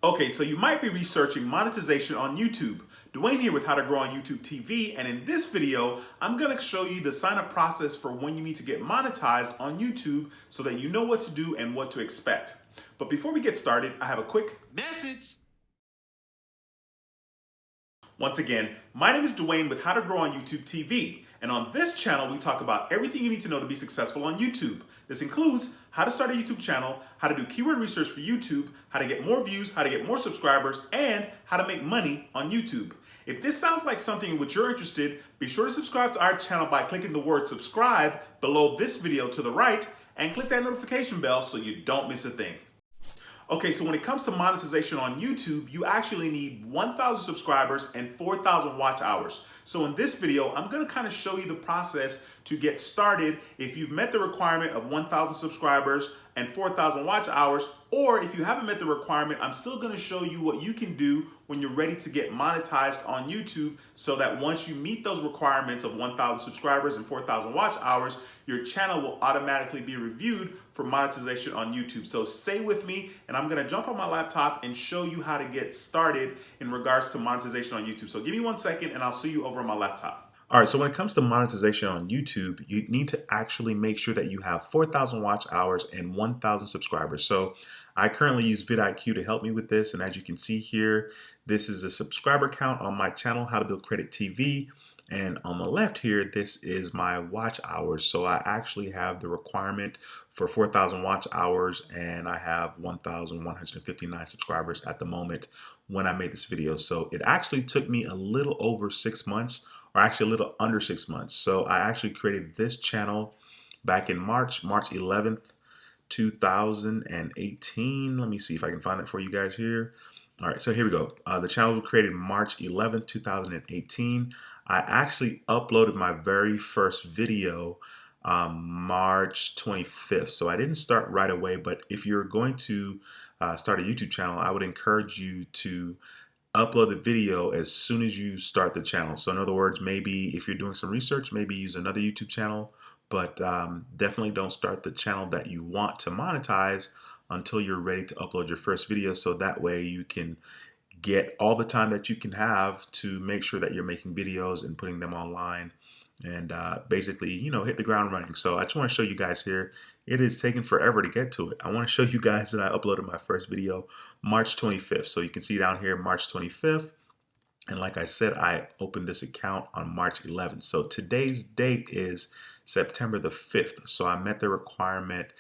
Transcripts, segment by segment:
Okay, so you might be researching monetization on YouTube. Dwayne here with How to Grow on YouTube TV, and in this video, I'm going to show you the sign-up process for when you need to get monetized on YouTube so that you know what to do and what to expect. But before we get started, I have a quick message. Once again, my name is Dwayne with How to Grow on YouTube TV, and on this channel we talk about everything you need to know to be successful on YouTube. This includes how to start a YouTube channel, how to do keyword research for YouTube, how to get more views, how to get more subscribers, and how to make money on YouTube. If this sounds like something in which you're interested, be sure to subscribe to our channel by clicking the word subscribe below this video to the right, and click that notification bell so you don't miss a thing. Okay, so when it comes to monetization on YouTube, you actually need 1,000 subscribers and 4,000 watch hours. So in this video, I'm gonna kind of show you the process to get started if you've met the requirement of 1,000 subscribers and 4,000 watch hours, or if you haven't met the requirement, I'm still gonna show you what you can do when you're ready to get monetized on YouTube so that once you meet those requirements of 1,000 subscribers and 4,000 watch hours, your channel will automatically be reviewed for monetization on YouTube. So stay with me and I'm gonna jump on my laptop and show you how to get started in regards to monetization on YouTube. So give me 1 second and I'll see you over on my laptop. All right, so when it comes to monetization on YouTube, you need to actually make sure that you have 4,000 watch hours and 1,000 subscribers. So I currently use vidIQ to help me with this. And as you can see here, this is a subscriber count on my channel, How to Build Credit TV. And on the left here, this is my watch hours. So I actually have the requirement for 4,000 watch hours and I have 1,159 subscribers at the moment when I made this video. So it actually took me a little over 6 months, or actually a little under 6 months. So I actually created this channel back in March 11th, 2018. Let me see if I can find that for you guys here. All right, so here we go. The channel was created March 11th, 2018. I actually uploaded my very first video March 25th. So I didn't start right away, but if you're going to start a YouTube channel, I would encourage you to upload the video as soon as you start the channel. So in other words, maybe if you're doing some research, maybe use another YouTube channel, but definitely don't start the channel that you want to monetize until you're ready to upload your first video. So that way you can get all the time that you can have to make sure that you're making videos and putting them online and basically, hit the ground running. So I just want to show you guys here. It is taking forever to get to it. I want to show you guys that I uploaded my first video March 25th. So you can see down here, March 25th. And like I said, I opened this account on March 11th. So today's date is September the 5th. So I met the requirement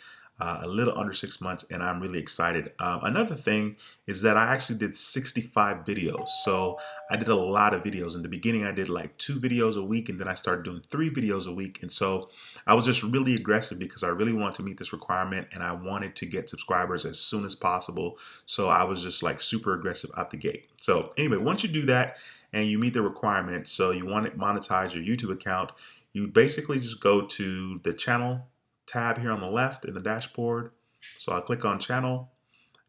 a little under 6 months and I'm really excited. Another thing is that I actually did 65 videos. So I did a lot of videos. In the beginning, I did like 2 videos a week and then I started doing 3 videos a week. And so I was just really aggressive because I really wanted to meet this requirement and I wanted to get subscribers as soon as possible. So I was just like super aggressive out the gate. So anyway, once you do that and you meet the requirements, so you want to monetize your YouTube account, you basically just go to the channel tab here on the left in the dashboard. So I'll click on channel.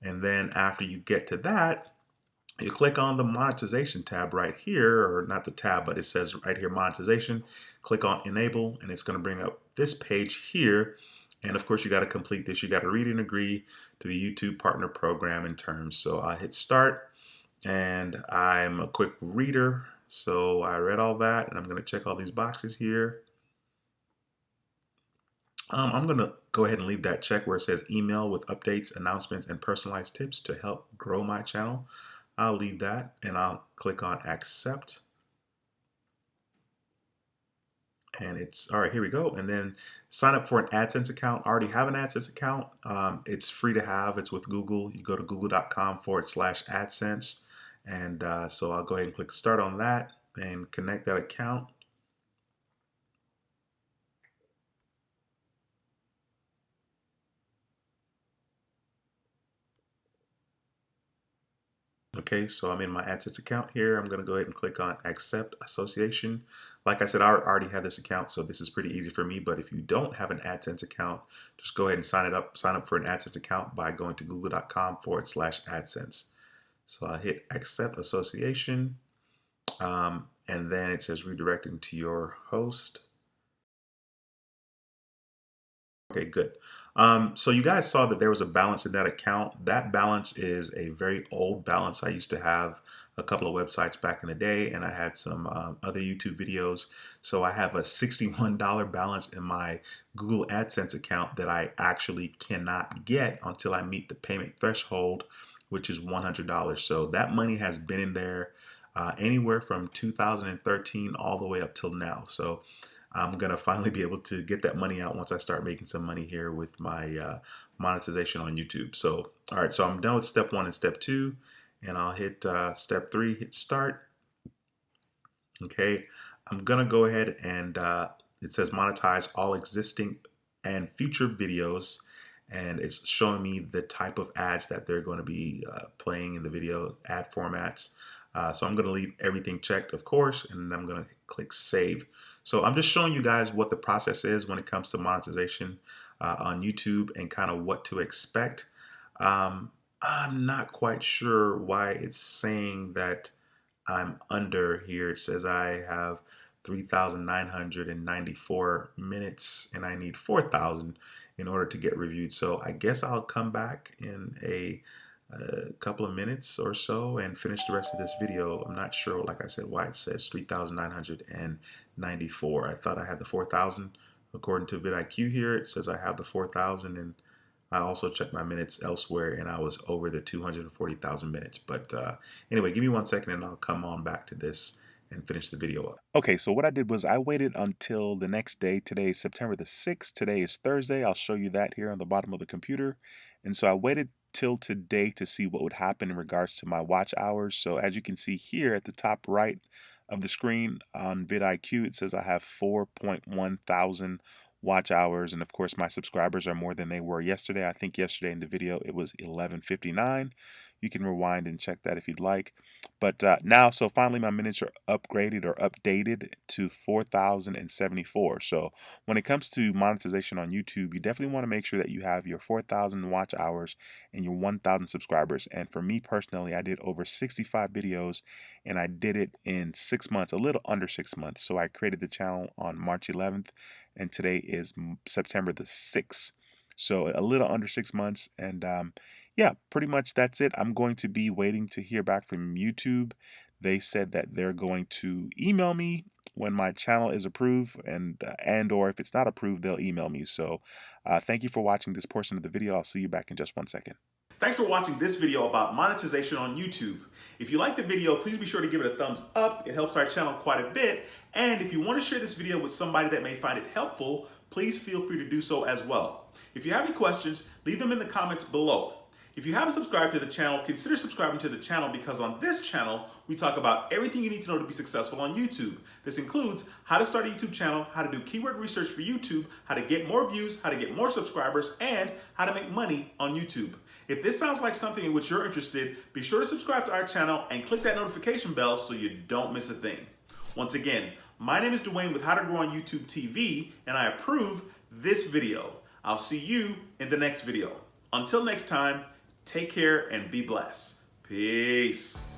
And then after you get to that, you click on the monetization tab right here, or not the tab, but it says right here, monetization. Click on enable, and it's going to bring up this page here. And of course, you got to complete this. You got to read and agree to the YouTube Partner Program and terms. So I hit start, and I'm a quick reader. So I read all that, and I'm going to check all these boxes here. I'm going to go ahead and leave that check where it says email with updates, announcements, and personalized tips to help grow my channel. I'll leave that and I'll click on accept. And it's all right, here we go. And then sign up for an AdSense account. I already have an AdSense account. It's free to have. It's with Google. You go to google.com/AdSense. And so I'll go ahead and click start on that and connect that account. Okay, so I'm in my AdSense account here. I'm going to go ahead and click on accept association. Like I said, I already have this account, so this is pretty easy for me. But if you don't have an AdSense account, just go ahead and sign up for an AdSense account by going to google.com/AdSense. So I hit accept association, and then it says redirecting to your host. Okay, good. So you guys saw that there was a balance in that account. That balance is a very old balance. I used to have a couple of websites back in the day, and I had some other YouTube videos. So I have a $61 balance in my Google AdSense account that I actually cannot get until I meet the payment threshold, which is $100. So that money has been in there anywhere from 2013 all the way up till now. So I'm gonna finally be able to get that money out once I start making some money here with my monetization on YouTube. So, all right, so I'm done with step 1 and step 2, and I'll hit step 3, hit start. Okay, I'm gonna go ahead and it says monetize all existing and future videos, and it's showing me the type of ads that they're going to be playing in the video, ad formats. So I'm going to leave everything checked, of course, and I'm going to click save. So I'm just showing you guys what the process is when it comes to monetization on YouTube and kind of what to expect. I'm not quite sure why it's saying that I'm under here. It says I have 3,994 minutes and I need 4,000 in order to get reviewed. So I guess I'll come back in a couple of minutes or so and finish the rest of this video. I'm not sure, like I said, why it says 3,994. I thought I had the 4,000. According to vidIQ here, it says I have the 4,000, and I also checked my minutes elsewhere and I was over the 240,000 minutes. But anyway, give me 1 second and I'll come on back to this and finish the video up. Okay, so what I did was I waited until the next day. Today is September the 6th. Today is Thursday. I'll show you that here on the bottom of the computer. And so I waited till today to see what would happen in regards to my watch hours. So as you can see here at the top right of the screen on vidIQ, it says I have 4.1 thousand watch hours, and of course my subscribers are more than they were yesterday. I think yesterday in the video it was 1159. You can rewind and check that if you'd like. But now, so finally my minutes are upgraded or updated to 4,074. So when it comes to monetization on YouTube, you definitely want to make sure that you have your 4,000 watch hours and your 1,000 subscribers. And for me personally, I did over 65 videos and I did it in 6 months, a little under 6 months. So I created the channel on March 11th, and today is September the 6th. So a little under 6 months, and yeah, pretty much that's it. I'm going to be waiting to hear back from YouTube. They said that they're going to email me when my channel is approved, and or if it's not approved, they'll email me. So thank you for watching this portion of the video. I'll see you back in just 1 second. Thanks for watching this video about monetization on YouTube. If you liked the video, please be sure to give it a thumbs up. It helps our channel quite a bit. And if you want to share this video with somebody that may find it helpful, please feel free to do so as well. If you have any questions, leave them in the comments below. If you haven't subscribed to the channel, consider subscribing to the channel, because on this channel, we talk about everything you need to know to be successful on YouTube. This includes how to start a YouTube channel, how to do keyword research for YouTube, how to get more views, how to get more subscribers, and how to make money on YouTube. If this sounds like something in which you're interested, be sure to subscribe to our channel and click that notification bell so you don't miss a thing. Once again, my name is Dwayne with How to Grow on YouTube TV, and I approve this video. I'll see you in the next video. Until next time, take care and be blessed. Peace.